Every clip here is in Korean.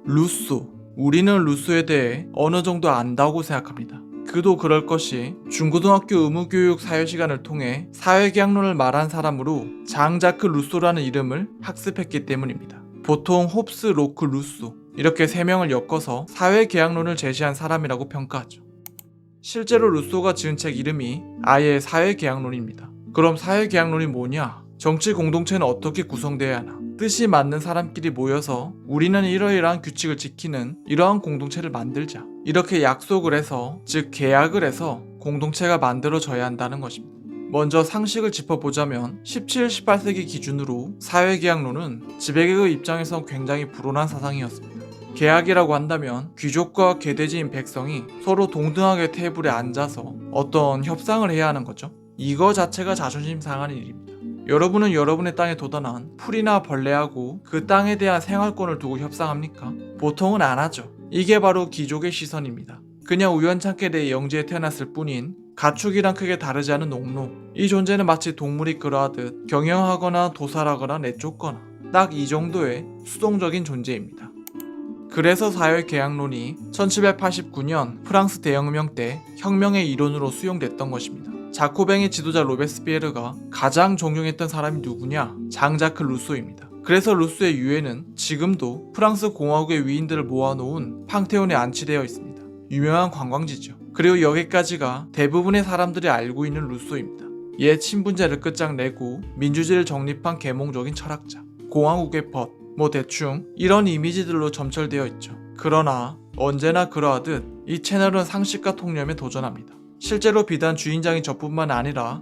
루소. 우리는 루소에 대해 어느 정도 안다고 생각합니다. 그도 그럴 것이 중고등학교 의무교육 사회시간을 통해 사회계약론을 말한 사람으로 장자크 루소라는 이름을 학습했기 때문입니다. 보통 홉스, 로크, 루소 이렇게 세 명을 엮어서 사회계약론을 제시한 사람이라고 평가하죠. 실제로 루소가 지은 책 이름이 아예 사회계약론입니다. 그럼 사회계약론이 뭐냐? 정치 공동체는 어떻게 구성되어야 하나? 뜻이 맞는 사람끼리 모여서 우리는 이러이러한 규칙을 지키는 이러한 공동체를 만들자. 이렇게 약속을 해서, 즉 계약을 해서 공동체가 만들어져야 한다는 것입니다. 먼저 상식을 짚어보자면 17, 18세기 기준으로 사회계약론은 지배계급 입장에서 굉장히 불온한 사상이었습니다. 계약이라고 한다면 귀족과 계대지인 백성이 서로 동등하게 테이블에 앉아서 어떤 협상을 해야 하는 거죠. 이거 자체가 자존심 상하는 일입니다. 여러분은 여러분의 땅에 도단한 풀이나 벌레하고 그 땅에 대한 생활권을 두고 협상합니까? 보통은 안 하죠. 이게 바로 귀족의 시선입니다. 그냥 우연찮게 내 영지에 태어났을 뿐인 가축이랑 크게 다르지 않은 농노. 이 존재는 마치 동물이 그러하듯 경영하거나 도살하거나 내쫓거나 딱 이 정도의 수동적인 존재입니다. 그래서 사회계약론이 1789년 프랑스 대혁명 때 혁명의 이론으로 수용됐던 것입니다. 자코뱅의 지도자 로베스피에르가 가장 존경했던 사람이 누구냐? 장자크 루소입니다. 그래서 루소의 유해는 지금도 프랑스 공화국의 위인들을 모아놓은 팡테온에 안치되어 있습니다. 유명한 관광지죠. 그리고 여기까지가 대부분의 사람들이 알고 있는 루소입니다. 옛 신분제를 끝장내고 민주주의를 정립한 계몽적인 철학자, 공화국의 벗, 대충 이런 이미지들로 점철되어 있죠. 그러나 언제나 그러하듯 이 채널은 상식과 통념에 도전합니다. 실제로 비단 주인장이 저뿐만 아니라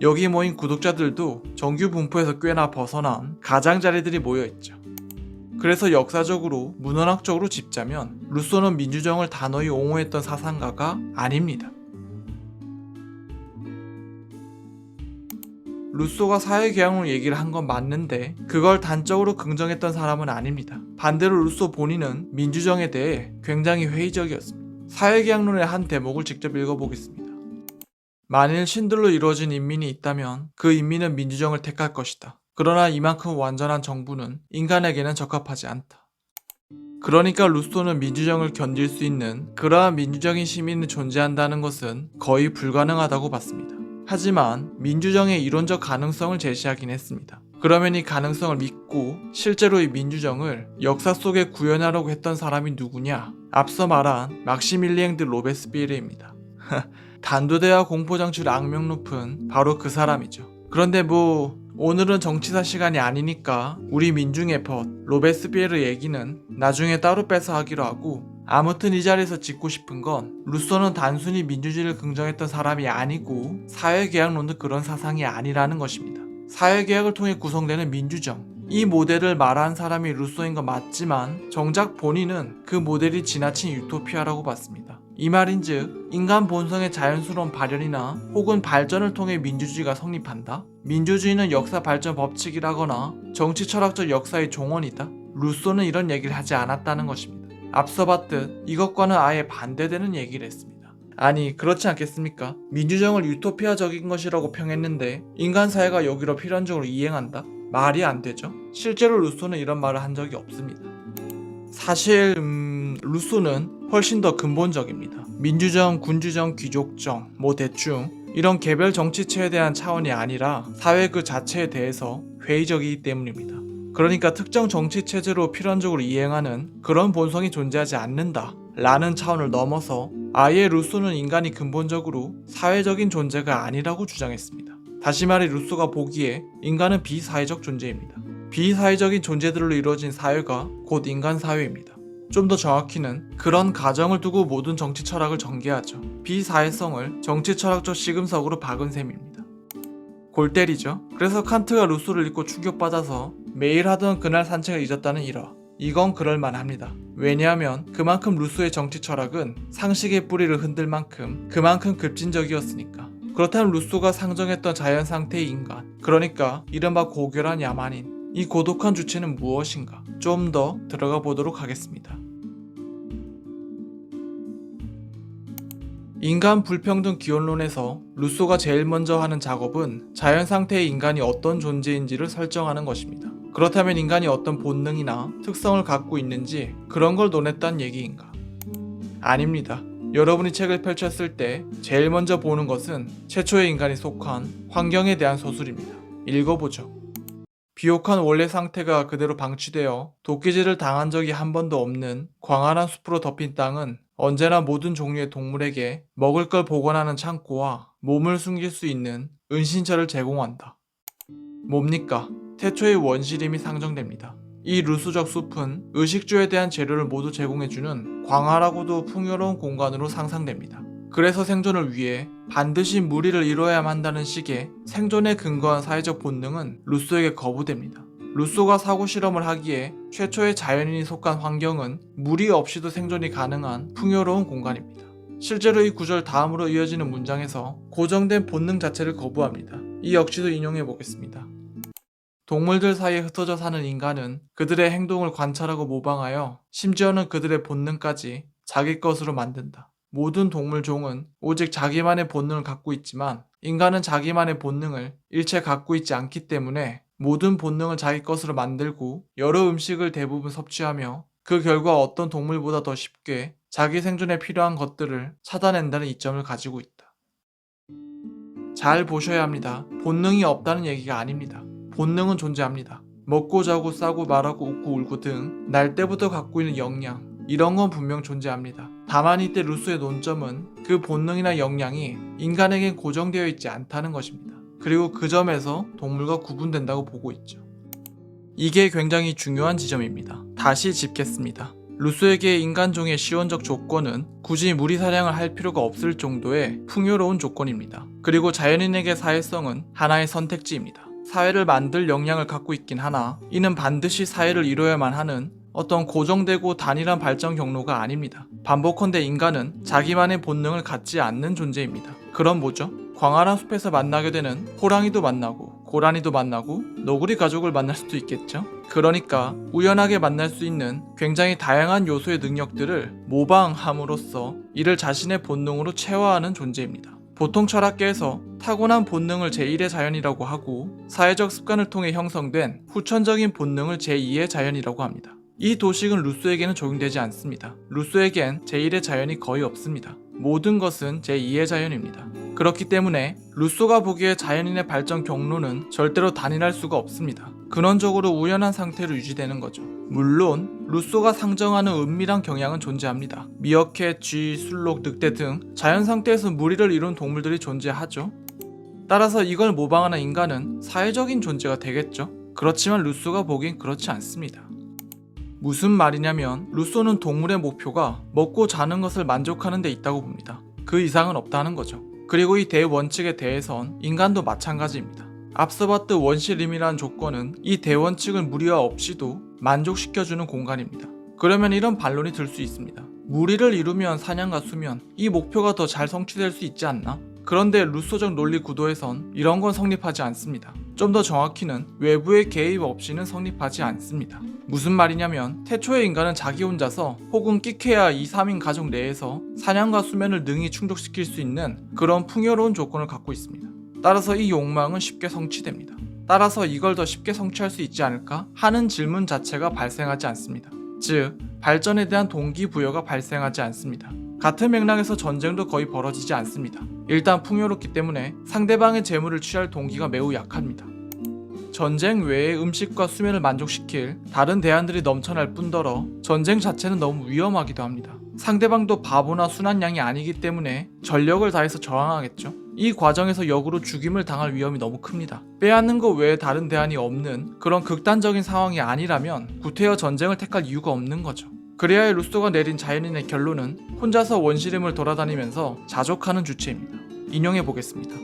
여기 모인 구독자들도 정규 분포에서 꽤나 벗어난 가장자리들이 모여있죠. 그래서 역사적으로 문헌학적으로 짚자면 루소는 민주정을 단호히 옹호했던 사상가가 아닙니다. 루소가 사회계약론 얘기를 한 건 맞는데 그걸 단적으로 긍정했던 사람은 아닙니다. 반대로 루소 본인은 민주정에 대해 굉장히 회의적이었습니다. 사회계약론의 한 대목을 직접 읽어보겠습니다. 만일 신들로 이루어진 인민이 있다면 그 인민은 민주정을 택할 것이다. 그러나 이만큼 완전한 정부는 인간에게는 적합하지 않다. 그러니까 루소는 민주정을 견딜 수 있는 그러한 민주적인 시민이 존재한다는 것은 거의 불가능하다고 봤습니다. 하지만 민주정의 이론적 가능성을 제시하긴 했습니다. 그러면 이 가능성을 믿고 실제로 이 민주정을 역사 속에 구현하려고 했던 사람이 누구냐? 앞서 말한 막시밀리앵 드 로베스피에르입니다. 단두대와 공포정치를 악명 높은 바로 그 사람이죠. 그런데 오늘은 정치사 시간이 아니니까 우리 민중의 벗 로베스피에르 얘기는 나중에 따로 빼서 하기로 하고, 아무튼 이 자리에서 짚고 싶은 건 루소는 단순히 민주주의를 긍정했던 사람이 아니고 사회계약론도 그런 사상이 아니라는 것입니다. 사회계약을 통해 구성되는 민주정, 이 모델을 말한 사람이 루소인 건 맞지만 정작 본인은 그 모델이 지나친 유토피아라고 봤습니다. 이 말인즉 인간 본성의 자연스러운 발현이나 혹은 발전을 통해 민주주의가 성립한다? 민주주의는 역사 발전 법칙이라거나 정치 철학적 역사의 종언이다? 루소는 이런 얘기를 하지 않았다는 것입니다. 앞서 봤듯 이것과는 아예 반대되는 얘기를 했습니다. 아니 그렇지 않겠습니까? 민주정을 유토피아적인 것이라고 평했는데 인간 사회가 여기로 필연적으로 이행한다? 말이 안 되죠. 실제로 루소는 이런 말을 한 적이 없습니다. 사실 루소는 훨씬 더 근본적입니다. 민주정, 군주정, 귀족정 대충 이런 개별 정치체에 대한 차원이 아니라 사회 그 자체에 대해서 회의적이기 때문입니다. 그러니까 특정 정치체제로 필연적으로 이행하는 그런 본성이 존재하지 않는다 라는 차원을 넘어서 아예 루소는 인간이 근본적으로 사회적인 존재가 아니라고 주장했습니다. 다시 말해 루소가 보기에 인간은 비사회적 존재입니다. 비사회적인 존재들로 이루어진 사회가 곧 인간 사회입니다. 좀 더 정확히는 그런 가정을 두고 모든 정치 철학을 전개하죠. 비사회성을 정치 철학적 시금석으로 박은 셈입니다. 골 때리죠. 그래서 칸트가 루소를 읽고 충격받아서 매일 하던 그날 산책을 잊었다는 일화. 이건 그럴만합니다. 왜냐하면 그만큼 루소의 정치 철학은 상식의 뿌리를 흔들 만큼 그만큼 급진적이었으니까. 그렇다면 루소가 상정했던 자연 상태의 인간, 그러니까 이른바 고결한 야만인, 이 고독한 주체는 무엇인가? 좀 더 들어가 보도록 하겠습니다. 인간 불평등 기원론에서 루소가 제일 먼저 하는 작업은 자연 상태의 인간이 어떤 존재인지를 설정하는 것입니다. 그렇다면 인간이 어떤 본능이나 특성을 갖고 있는지 그런 걸 논했다는 얘기인가? 아닙니다. 여러분이 책을 펼쳤을 때 제일 먼저 보는 것은 최초의 인간이 속한 환경에 대한 서술입니다. 읽어보죠. 비옥한 원래 상태가 그대로 방치되어 도끼질을 당한 적이 한 번도 없는 광활한 숲으로 덮인 땅은 언제나 모든 종류의 동물에게 먹을 걸 보관하는 창고와 몸을 숨길 수 있는 은신처를 제공한다. 뭡니까? 태초의 원시림이 상정됩니다. 이 루스적 숲은 의식주에 대한 재료를 모두 제공해주는 광활하고도 풍요로운 공간으로 상상됩니다. 그래서 생존을 위해 반드시 무리를 이뤄야만 한다는 식의 생존에 근거한 사회적 본능은 루소에게 거부됩니다. 루소가 사고 실험을 하기에 최초의 자연인이 속한 환경은 무리 없이도 생존이 가능한 풍요로운 공간입니다. 실제로 이 구절 다음으로 이어지는 문장에서 고정된 본능 자체를 거부합니다. 이 역시도 인용해 보겠습니다. 동물들 사이에 흩어져 사는 인간은 그들의 행동을 관찰하고 모방하여 심지어는 그들의 본능까지 자기 것으로 만든다. 모든 동물 종은 오직 자기만의 본능을 갖고 있지만 인간은 자기만의 본능을 일체 갖고 있지 않기 때문에 모든 본능을 자기 것으로 만들고 여러 음식을 대부분 섭취하며 그 결과 어떤 동물보다 더 쉽게 자기 생존에 필요한 것들을 찾아낸다는 이점을 가지고 있다. 잘 보셔야 합니다. 본능이 없다는 얘기가 아닙니다. 본능은 존재합니다. 먹고 자고 싸고 말하고 웃고 울고 등 날 때부터 갖고 있는 역량, 이런 건 분명 존재합니다. 다만 이때 루소의 논점은 그 본능이나 역량이 인간에겐 고정되어 있지 않다는 것입니다. 그리고 그 점에서 동물과 구분된다고 보고 있죠. 이게 굉장히 중요한 지점입니다. 다시 짚겠습니다. 루소에게 인간종의 시원적 조건은 굳이 무리 사냥을 할 필요가 없을 정도의 풍요로운 조건입니다. 그리고 자연인에게 사회성은 하나의 선택지입니다. 사회를 만들 역량을 갖고 있긴 하나 이는 반드시 사회를 이뤄야만 하는 어떤 고정되고 단일한 발전 경로가 아닙니다. 반복컨대 인간은 자기만의 본능을 갖지 않는 존재입니다. 그럼 뭐죠? 광활한 숲에서 만나게 되는 호랑이도 만나고 고라니도 만나고 너구리 가족을 만날 수도 있겠죠? 그러니까 우연하게 만날 수 있는 굉장히 다양한 요소의 능력들을 모방함으로써 이를 자신의 본능으로 체화하는 존재입니다. 보통 철학계에서 타고난 본능을 제1의 자연이라고 하고 사회적 습관을 통해 형성된 후천적인 본능을 제2의 자연이라고 합니다. 이 도식은 루소에게는 적용되지 않습니다. 루소에겐 제1의 자연이 거의 없습니다. 모든 것은 제2의 자연입니다. 그렇기 때문에 루소가 보기에 자연인의 발전 경로는 절대로 단일할 수가 없습니다. 근원적으로 우연한 상태로 유지되는 거죠. 물론 루소가 상정하는 은밀한 경향은 존재합니다. 미어캣, 쥐, 술록, 늑대 등 자연 상태에서 무리를 이룬 동물들이 존재하죠. 따라서 이걸 모방하는 인간은 사회적인 존재가 되겠죠. 그렇지만 루소가 보기엔 그렇지 않습니다. 무슨 말이냐면 루소는 동물의 목표가 먹고 자는 것을 만족하는 데 있다고 봅니다. 그 이상은 없다는 거죠. 그리고 이 대원칙에 대해선 인간도 마찬가지입니다. 앞서 봤던 원시림이라는 조건은 이 대원칙을 무리와 없이도 만족시켜주는 공간입니다. 그러면 이런 반론이 들 수 있습니다. 무리를 이루면 사냥과 수면, 이 목표가 더 잘 성취될 수 있지 않나? 그런데 루소적 논리 구도에선 이런 건 성립하지 않습니다. 좀 더 정확히는 외부의 개입 없이는 성립하지 않습니다. 무슨 말이냐면 태초의 인간은 자기 혼자서 혹은 끼케야 2, 3인 가족 내에서 사냥과 수면을 능히 충족시킬 수 있는 그런 풍요로운 조건을 갖고 있습니다. 따라서 이 욕망은 쉽게 성취됩니다. 따라서 이걸 더 쉽게 성취할 수 있지 않을까 하는 질문 자체가 발생하지 않습니다. 즉, 발전에 대한 동기부여가 발생하지 않습니다. 같은 맥락에서 전쟁도 거의 벌어지지 않습니다. 일단 풍요롭기 때문에 상대방의 재물을 취할 동기가 매우 약합니다. 전쟁 외에 음식과 수면을 만족시킬 다른 대안들이 넘쳐날 뿐더러 전쟁 자체는 너무 위험하기도 합니다. 상대방도 바보나 순한 양이 아니기 때문에 전력을 다해서 저항하겠죠. 이 과정에서 역으로 죽임을 당할 위험이 너무 큽니다. 빼앗는 것 외에 다른 대안이 없는 그런 극단적인 상황이 아니라면 구태여 전쟁을 택할 이유가 없는 거죠. 그래야 루소가 내린 자연인의 결론은 혼자서 원시림을 돌아다니면서 자족하는 주체입니다. 인용해보겠습니다.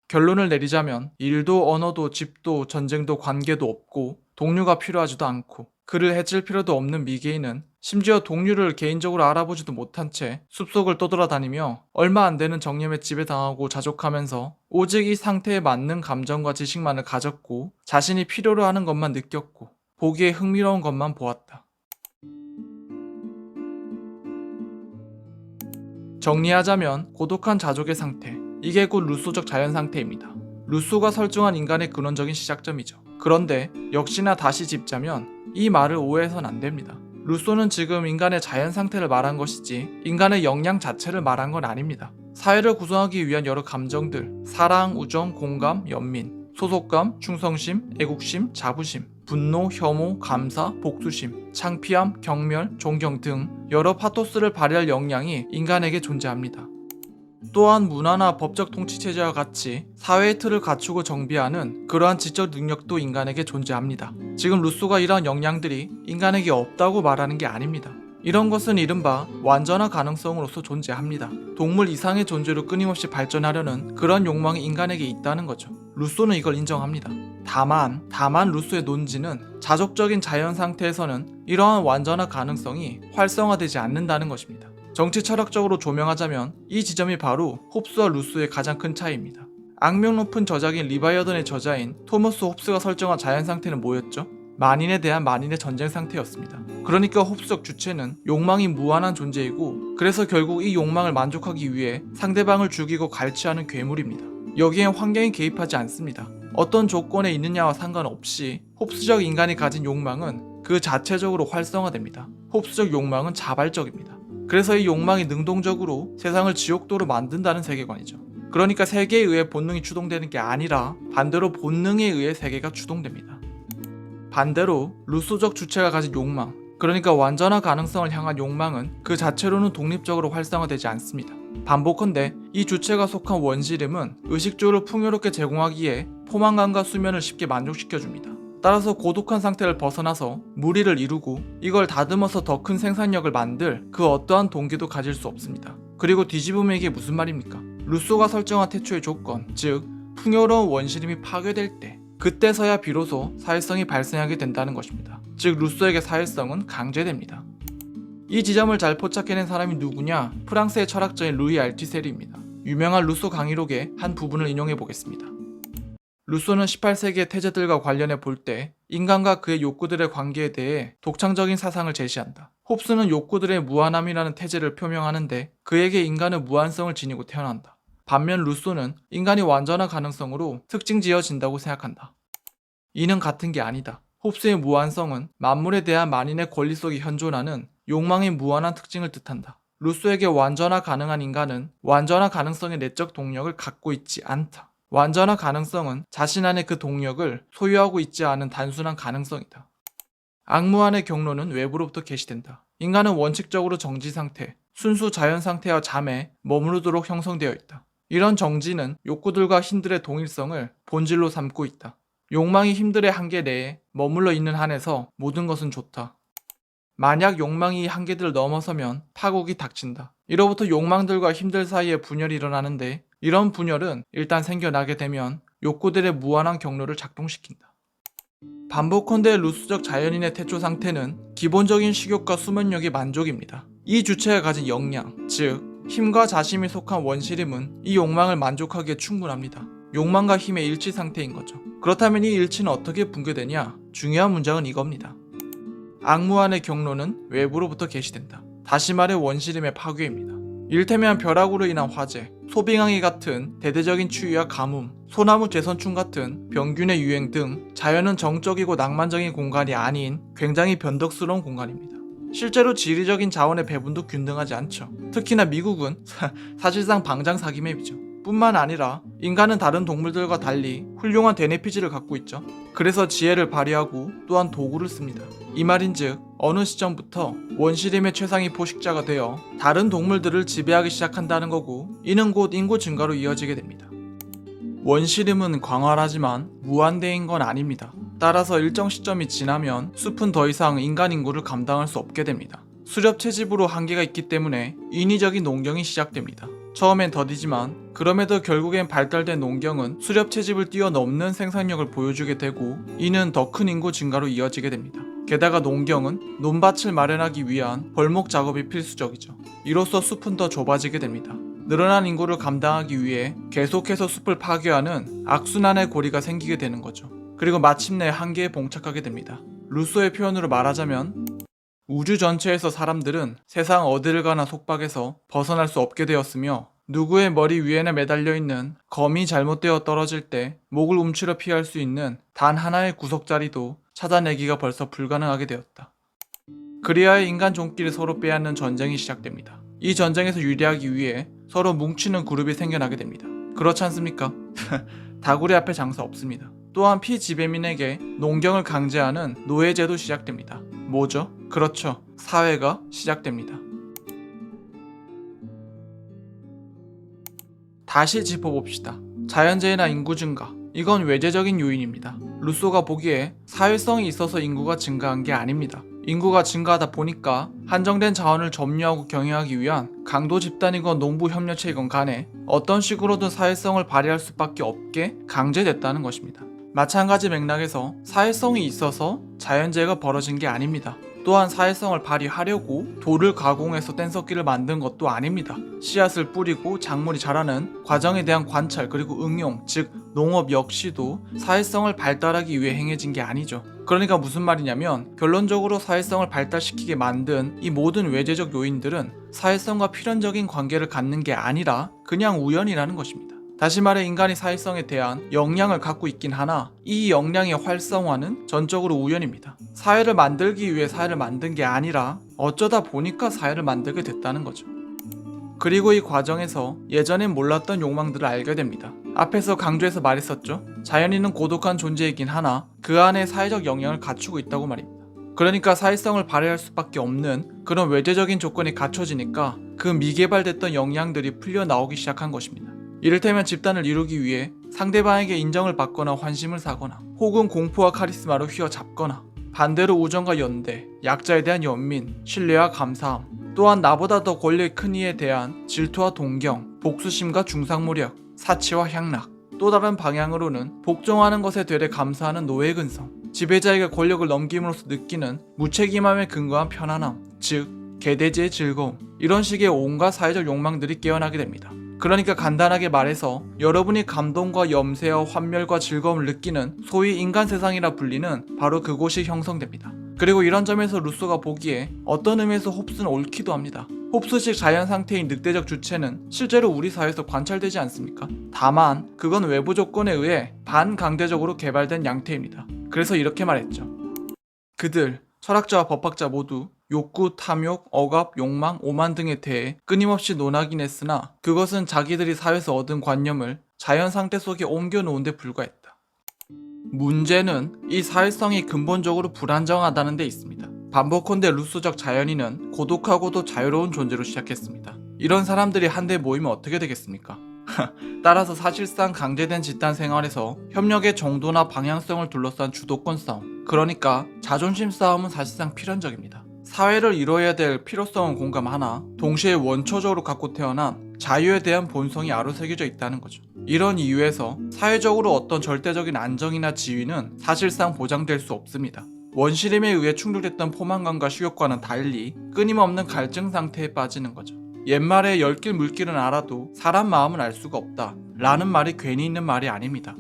결론을 내리자면 일도 언어도 집도 전쟁도 관계도 없고 동료가 필요하지도 않고 그를 해칠 필요도 없는 미개인은 심지어 동료를 개인적으로 알아보지도 못한 채 숲속을 떠돌아다니며 얼마 안 되는 정념에 지배당하고 자족하면서 오직 이 상태에 맞는 감정과 지식만을 가졌고 자신이 필요로 하는 것만 느꼈고 보기에 흥미로운 것만 보았다. 정리하자면 고독한 자족의 상태, 이게 곧 루소적 자연 상태입니다. 루소가 설정한 인간의 근원적인 시작점이죠. 그런데 역시나 다시 짚자면 이 말을 오해해선 안 됩니다. 루소는 지금 인간의 자연 상태를 말한 것이지 인간의 역량 자체를 말한 건 아닙니다. 사회를 구성하기 위한 여러 감정들, 사랑, 우정, 공감, 연민, 소속감, 충성심, 애국심, 자부심, 분노, 혐오, 감사, 복수심, 창피함, 경멸, 존경 등 여러 파토스를 발휘할 역량이 인간에게 존재합니다. 또한 문화나 법적 통치체제와 같이 사회의 틀을 갖추고 정비하는 그러한 지적 능력도 인간에게 존재합니다. 지금 루소가 이러한 역량들이 인간에게 없다고 말하는 게 아닙니다. 이런 것은 이른바 완전한 가능성으로서 존재합니다. 동물 이상의 존재로 끊임없이 발전하려는 그런 욕망이 인간에게 있다는 거죠. 루소는 이걸 인정합니다. 다만 루소의 논지는 자족적인 자연 상태에서는 이러한 완전한 가능성이 활성화되지 않는다는 것입니다. 정치 철학적으로 조명하자면 이 지점이 바로 홉스와 루소의 가장 큰 차이입니다. 악명 높은 저작인 리바이어던의 저자인 토머스 홉스가 설정한 자연 상태는 뭐였죠? 만인에 대한 만인의 전쟁 상태였습니다. 그러니까 홉스적 주체는 욕망이 무한한 존재이고 그래서 결국 이 욕망을 만족하기 위해 상대방을 죽이고 갈취하는 괴물입니다. 여기엔 환경이 개입하지 않습니다. 어떤 조건에 있느냐와 상관없이 홉스적 인간이 가진 욕망은 그 자체적으로 활성화됩니다. 홉스적 욕망은 자발적입니다. 그래서 이 욕망이 능동적으로 세상을 지옥도로 만든다는 세계관이죠. 그러니까 세계에 의해 본능이 추동되는 게 아니라 반대로 본능에 의해 세계가 추동됩니다. 반대로 루소적 주체가 가진 욕망, 그러니까 완전한 가능성을 향한 욕망은 그 자체로는 독립적으로 활성화되지 않습니다. 반복컨대 이 주체가 속한 원시림은 의식주를 풍요롭게 제공하기에 포만감과 수면을 쉽게 만족시켜줍니다. 따라서 고독한 상태를 벗어나서 무리를 이루고 이걸 다듬어서 더 큰 생산력을 만들 그 어떠한 동기도 가질 수 없습니다. 그리고 뒤집으면 이게 무슨 말입니까? 루소가 설정한 태초의 조건, 즉 풍요로운 원시림이 파괴될 때 그때서야 비로소 사회성이 발생하게 된다는 것입니다. 즉 루소에게 사회성은 강제됩니다. 이 지점을 잘 포착해낸 사람이 누구냐? 프랑스의 철학자인 루이 알티세르입니다. 유명한 루소 강의록의 한 부분을 인용해 보겠습니다. 루소는 18세기의 태제들과 관련해 볼 때 인간과 그의 욕구들의 관계에 대해 독창적인 사상을 제시한다. 홉스는 욕구들의 무한함이라는 태제를 표명하는데 그에게 인간은 무한성을 지니고 태어난다. 반면 루소는 인간이 완전한 가능성으로 특징지어진다고 생각한다. 이는 같은 게 아니다. 홉스의 무한성은 만물에 대한 만인의 권리 속에 현존하는 욕망의 무한한 특징을 뜻한다. 루소에게 완전한 가능한 인간은 완전한 가능성의 내적 동력을 갖고 있지 않다. 완전한 가능성은 자신 안에 그 동력을 소유하고 있지 않은 단순한 가능성이다. 악무한의 경로는 외부로부터 개시된다. 인간은 원칙적으로 정지 상태, 순수 자연 상태와 잠에 머무르도록 형성되어 있다. 이런 정지는 욕구들과 힘들의 동일성을 본질로 삼고 있다. 욕망이 힘들의 한계 내에 머물러 있는 한에서 모든 것은 좋다. 만약 욕망이 이 한계들을 넘어서면 파국이 닥친다. 이로부터 욕망들과 힘들 사이에 분열이 일어나는데 이런 분열은 일단 생겨나게 되면 욕구들의 무한한 경로를 작동시킨다. 반복컨대 루소적 자연인의 태초 상태는 기본적인 식욕과 수면력의 만족입니다. 이 주체가 가진 역량, 즉 힘과 자심이 속한 원시림은 이 욕망을 만족하기에 충분합니다. 욕망과 힘의 일치 상태인 거죠. 그렇다면 이 일치는 어떻게 붕괴되냐? 중요한 문장은 이겁니다. 악무한의 경로는 외부로부터 개시된다. 다시 말해 원시림의 파괴입니다. 이를테면 벼락으로 인한 화재, 소빙항해 같은 대대적인 추위와 가뭄, 소나무 재선충 같은 병균의 유행 등 자연은 정적이고 낭만적인 공간이 아닌 굉장히 변덕스러운 공간입니다. 실제로 지리적인 자원의 배분도 균등하지 않죠. 특히나 미국은 사실상 방장사기맵이죠. 뿐만 아니라 인간은 다른 동물들과 달리 훌륭한 대뇌피질을 갖고 있죠. 그래서 지혜를 발휘하고 또한 도구를 씁니다. 이 말인즉 어느 시점부터 원시림의 최상위 포식자가 되어 다른 동물들을 지배하기 시작한다는 거고 이는 곧 인구 증가로 이어지게 됩니다. 원시림은 광활하지만 무한대인 건 아닙니다. 따라서 일정 시점이 지나면 숲은 더 이상 인간 인구를 감당할 수 없게 됩니다. 수렵 채집으로 한계가 있기 때문에 인위적인 농경이 시작됩니다. 처음엔 더디지만 그럼에도 결국엔 발달된 농경은 수렵 채집을 뛰어넘는 생산력을 보여주게 되고 이는 더 큰 인구 증가로 이어지게 됩니다. 게다가 농경은 논밭을 마련하기 위한 벌목 작업이 필수적이죠. 이로써 숲은 더 좁아지게 됩니다. 늘어난 인구를 감당하기 위해 계속해서 숲을 파괴하는 악순환의 고리가 생기게 되는 거죠. 그리고 마침내 한계에 봉착하게 됩니다. 루소의 표현으로 말하자면 우주 전체에서 사람들은 세상 어디를 가나 속박에서 벗어날 수 없게 되었으며 누구의 머리 위에나 매달려 있는 검이 잘못되어 떨어질 때 목을 움츠려 피할 수 있는 단 하나의 구석자리도 찾아내기가 벌써 불가능하게 되었다. 그리하여 인간 종끼리 서로 빼앗는 전쟁이 시작됩니다. 이 전쟁에서 유리하기 위해 서로 뭉치는 그룹이 생겨나게 됩니다. 그렇지 않습니까? 다구리 앞에 장사 없습니다. 또한 피지배민에게 농경을 강제하는 노예제도 시작됩니다. 뭐죠? 그렇죠. 사회가 시작됩니다. 다시 짚어봅시다. 자연재해나 인구 증가. 이건 외재적인 요인입니다. 루소가 보기에 사회성이 있어서 인구가 증가한 게 아닙니다. 인구가 증가하다 보니까 한정된 자원을 점유하고 경영하기 위한 강도 집단이건 농부 협력체이건 간에 어떤 식으로든 사회성을 발휘할 수밖에 없게 강제됐다는 것입니다. 마찬가지 맥락에서 사회성이 있어서 자연재해가 벌어진 게 아닙니다. 또한 사회성을 발휘하려고 돌을 가공해서 뗀석기를 만든 것도 아닙니다. 씨앗을 뿌리고 작물이 자라는 과정에 대한 관찰 그리고 응용, 즉 농업 역시도 사회성을 발달하기 위해 행해진 게 아니죠. 그러니까 무슨 말이냐면 결론적으로 사회성을 발달시키게 만든 이 모든 외재적 요인들은 사회성과 필연적인 관계를 갖는 게 아니라 그냥 우연이라는 것입니다. 다시 말해 인간이 사회성에 대한 역량을 갖고 있긴 하나 이 역량의 활성화는 전적으로 우연입니다. 사회를 만들기 위해 사회를 만든 게 아니라 어쩌다 보니까 사회를 만들게 됐다는 거죠. 그리고 이 과정에서 예전엔 몰랐던 욕망들을 알게 됩니다. 앞에서 강조해서 말했었죠. 자연인은 고독한 존재이긴 하나 그 안에 사회적 역량을 갖추고 있다고 말입니다. 그러니까 사회성을 발휘할 수밖에 없는 그런 외재적인 조건이 갖춰지니까 그 미개발됐던 역량들이 풀려 나오기 시작한 것입니다. 이를테면 집단을 이루기 위해 상대방에게 인정을 받거나 환심을 사거나 혹은 공포와 카리스마로 휘어잡거나 반대로 우정과 연대, 약자에 대한 연민, 신뢰와 감사함, 또한 나보다 더 권력이 큰 이에 대한 질투와 동경, 복수심과 중상모략, 사치와 향락, 또 다른 방향으로는 복종하는 것에 되레 감사하는 노예 근성, 지배자에게 권력을 넘김으로써 느끼는 무책임함에 근거한 편안함, 즉 개돼지의 즐거움, 이런 식의 온갖 사회적 욕망들이 깨어나게 됩니다. 그러니까 간단하게 말해서 여러분이 감동과 염세와 환멸과 즐거움을 느끼는 소위 인간 세상이라 불리는 바로 그곳이 형성됩니다. 그리고 이런 점에서 루소가 보기에 어떤 의미에서 홉스는 옳기도 합니다. 홉스식 자연 상태인 늑대적 주체는 실제로 우리 사회에서 관찰되지 않습니까? 다만 그건 외부 조건에 의해 반강제적으로 개발된 양태입니다. 그래서 이렇게 말했죠. 그들, 철학자와 법학자 모두 욕구, 탐욕, 억압, 욕망, 오만 등에 대해 끊임없이 논하긴 했으나 그것은 자기들이 사회에서 얻은 관념을 자연 상태 속에 옮겨놓은 데 불과했다. 문제는 이 사회성이 근본적으로 불안정하다는 데 있습니다. 반복컨대 루소적 자연인은 고독하고도 자유로운 존재로 시작했습니다. 이런 사람들이 한데 모이면 어떻게 되겠습니까? 따라서 사실상 강제된 집단 생활에서 협력의 정도나 방향성을 둘러싼 주도권 싸움, 그러니까 자존심 싸움은 사실상 필연적입니다. 사회를 이루어야 될 필요성은 공감하나 동시에 원초적으로 갖고 태어난 자유에 대한 본성이 아로새겨져 있다는 거죠. 이런 이유에서 사회적으로 어떤 절대적인 안정이나 지위는 사실상 보장될 수 없습니다. 원시림에 의해 충돌했던 포만감과 식욕과는 달리 끊임없는 갈증 상태에 빠지는 거죠. 옛말에 열길 물길은 알아도 사람 마음은 알 수가 없다 라는 말이 괜히 있는 말이 아닙니다.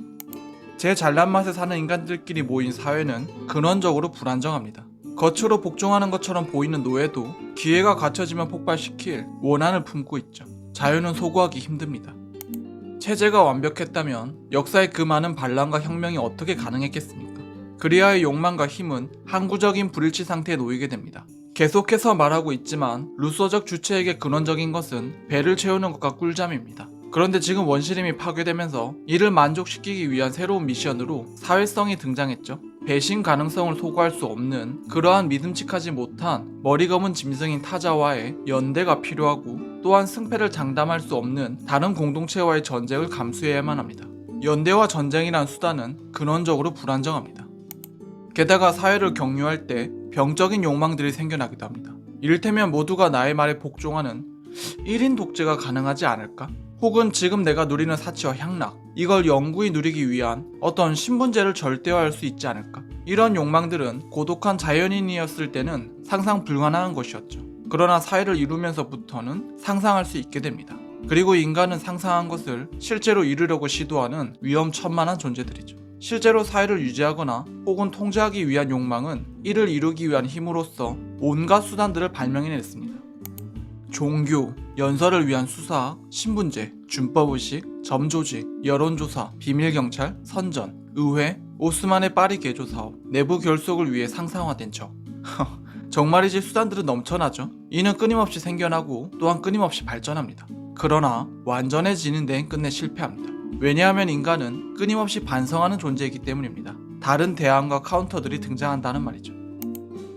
제 잘난 맛에 사는 인간들끼리 모인 사회는 근원적으로 불안정합니다. 겉으로 복종하는 것처럼 보이는 노예도 기회가 갖춰지면 폭발시킬 원한을 품고 있죠. 자유는 소구하기 힘듭니다. 체제가 완벽했다면 역사의 그 많은 반란과 혁명이 어떻게 가능했겠습니까? 그리하여 욕망과 힘은 항구적인 불일치 상태에 놓이게 됩니다. 계속해서 말하고 있지만 루소적 주체에게 근원적인 것은 배를 채우는 것과 꿀잠입니다. 그런데 지금 원시림이 파괴되면서 이를 만족시키기 위한 새로운 미션으로 사회성이 등장했죠. 배신 가능성을 소구할 수 없는 그러한 믿음직하지 못한 머리 검은 짐승인 타자와의 연대가 필요하고 또한 승패를 장담할 수 없는 다른 공동체와의 전쟁을 감수해야만 합니다. 연대와 전쟁이란 수단은 근원적으로 불안정합니다. 게다가 사회를 경유할 때 병적인 욕망들이 생겨나기도 합니다. 이를테면 모두가 나의 말에 복종하는 1인 독재가 가능하지 않을까? 혹은 지금 내가 누리는 사치와 향락, 이걸 영구히 누리기 위한 어떤 신분제를 절대화할 수 있지 않을까? 이런 욕망들은 고독한 자연인이었을 때는 상상 불가능한 것이었죠. 그러나 사회를 이루면서부터는 상상할 수 있게 됩니다. 그리고 인간은 상상한 것을 실제로 이루려고 시도하는 위험천만한 존재들이죠. 실제로 사회를 유지하거나 혹은 통제하기 위한 욕망은 이를 이루기 위한 힘으로써 온갖 수단들을 발명해냈습니다. 종교, 연설을 위한 수사학, 신분제, 준법의식, 점조직, 여론조사, 비밀경찰, 선전, 의회, 오스만의 파리 개조 사업, 내부 결속을 위해 상상화된 척. 정말이지 수단들은 넘쳐나죠. 이는 끊임없이 생겨나고 또한 끊임없이 발전합니다. 그러나 완전해지는 데엔 끝내 실패합니다. 왜냐하면 인간은 끊임없이 반성하는 존재이기 때문입니다. 다른 대안과 카운터들이 등장한다는 말이죠.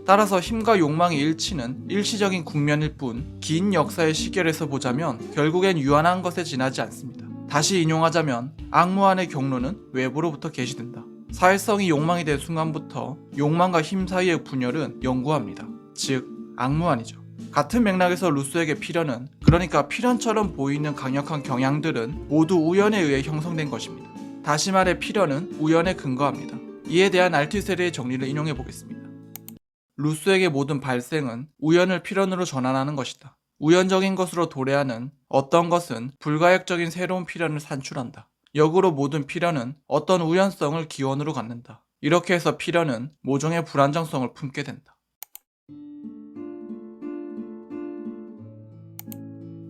따라서 힘과 욕망의 일치는 일시적인 국면일 뿐 긴 역사의 시결에서 보자면 결국엔 유한한 것에 지나지 않습니다. 다시 인용하자면 악무한의 경로는 외부로부터 개시된다. 사회성이 욕망이 된 순간부터 욕망과 힘 사이의 분열은 영구합니다. 즉 악무한이죠. 같은 맥락에서 루소에게 필연은, 그러니까 필연처럼 보이는 강력한 경향들은 모두 우연에 의해 형성된 것입니다. 다시 말해 필연은 우연에 근거합니다. 이에 대한 알티세르의 정리를 인용해 보겠습니다. 루소에게 모든 발생은 우연을 필연으로 전환하는 것이다. 우연적인 것으로 도래하는 어떤 것은 불가역적인 새로운 필연을 산출한다. 역으로 모든 필연은 어떤 우연성을 기원으로 갖는다. 이렇게 해서 필연은 모종의 불안정성을 품게 된다.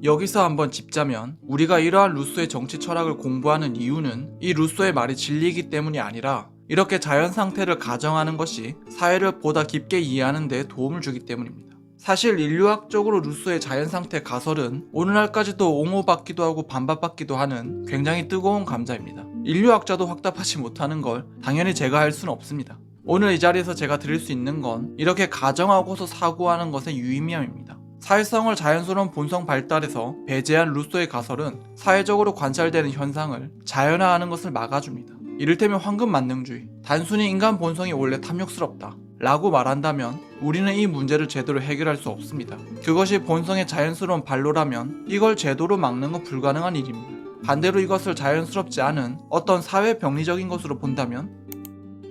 여기서 한번 짚자면 우리가 이러한 루소의 정치 철학을 공부하는 이유는 이 루소의 말이 진리이기 때문이 아니라 이렇게 자연 상태를 가정하는 것이 사회를 보다 깊게 이해하는 데 도움을 주기 때문입니다. 사실 인류학적으로 루소의 자연 상태 가설은 오늘날까지도 옹호받기도 하고 반박받기도 하는 굉장히 뜨거운 감자입니다. 인류학자도 확답하지 못하는 걸 당연히 제가 할 수는 없습니다. 오늘 이 자리에서 제가 드릴 수 있는 건 이렇게 가정하고서 사고하는 것의 유의미함입니다. 사회성을 자연스러운 본성 발달에서 배제한 루소의 가설은 사회적으로 관찰되는 현상을 자연화하는 것을 막아줍니다. 이를테면 황금 만능주의, 단순히 인간 본성이 원래 탐욕스럽다 라고 말한다면 우리는 이 문제를 제대로 해결할 수 없습니다. 그것이 본성의 자연스러운 발로라면 이걸 제도로 막는 건 불가능한 일입니다. 반대로 이것을 자연스럽지 않은 어떤 사회 병리적인 것으로 본다면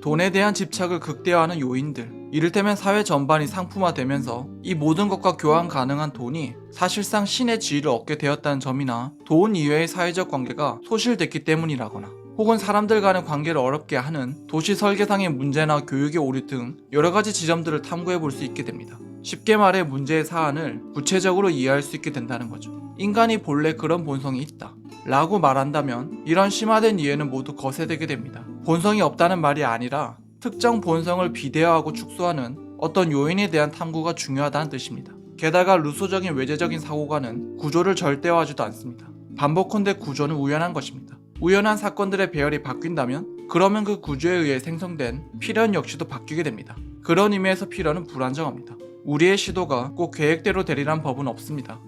돈에 대한 집착을 극대화하는 요인들, 이를테면 사회 전반이 상품화되면서 이 모든 것과 교환 가능한 돈이 사실상 신의 지위를 얻게 되었다는 점이나 돈 이외의 사회적 관계가 소실됐기 때문이라거나 혹은 사람들 간의 관계를 어렵게 하는 도시 설계상의 문제나 교육의 오류 등 여러가지 지점들을 탐구해 볼 수 있게 됩니다. 쉽게 말해 문제의 사안을 구체적으로 이해할 수 있게 된다는 거죠. 인간이 본래 그런 본성이 있다 라고 말한다면 이런 심화된 이해는 모두 거세되게 됩니다. 본성이 없다는 말이 아니라 특정 본성을 비대화하고 축소하는 어떤 요인에 대한 탐구가 중요하다는 뜻입니다. 게다가 루소적인 외재적인 사고관은 구조를 절대화하지도 않습니다. 반복컨대 구조는 우연한 것입니다. 우연한 사건들의 배열이 바뀐다면 그러면 그 구조에 의해 생성된 필연 역시도 바뀌게 됩니다. 그런 의미에서 필연은 불안정합니다. 우리의 시도가 꼭 계획대로 되리란 법은 없습니다.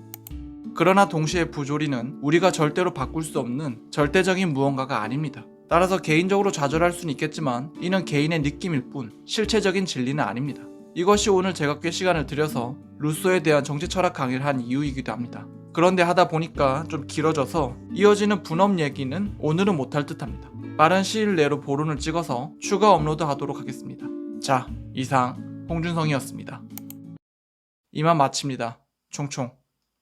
그러나 동시에 부조리는 우리가 절대로 바꿀 수 없는 절대적인 무언가가 아닙니다. 따라서 개인적으로 좌절할 수는 있겠지만 이는 개인의 느낌일 뿐 실체적인 진리는 아닙니다. 이것이 오늘 제가 꽤 시간을 들여서 루소에 대한 정치 철학 강의를 한 이유이기도 합니다. 그런데 하다 보니까 좀 길어져서 이어지는 분업 얘기는 오늘은 못할 듯 합니다. 빠른 시일 내로 보론을 찍어서 추가 업로드 하도록 하겠습니다. 자, 이상 홍준성이었습니다. 이만 마칩니다. 총총.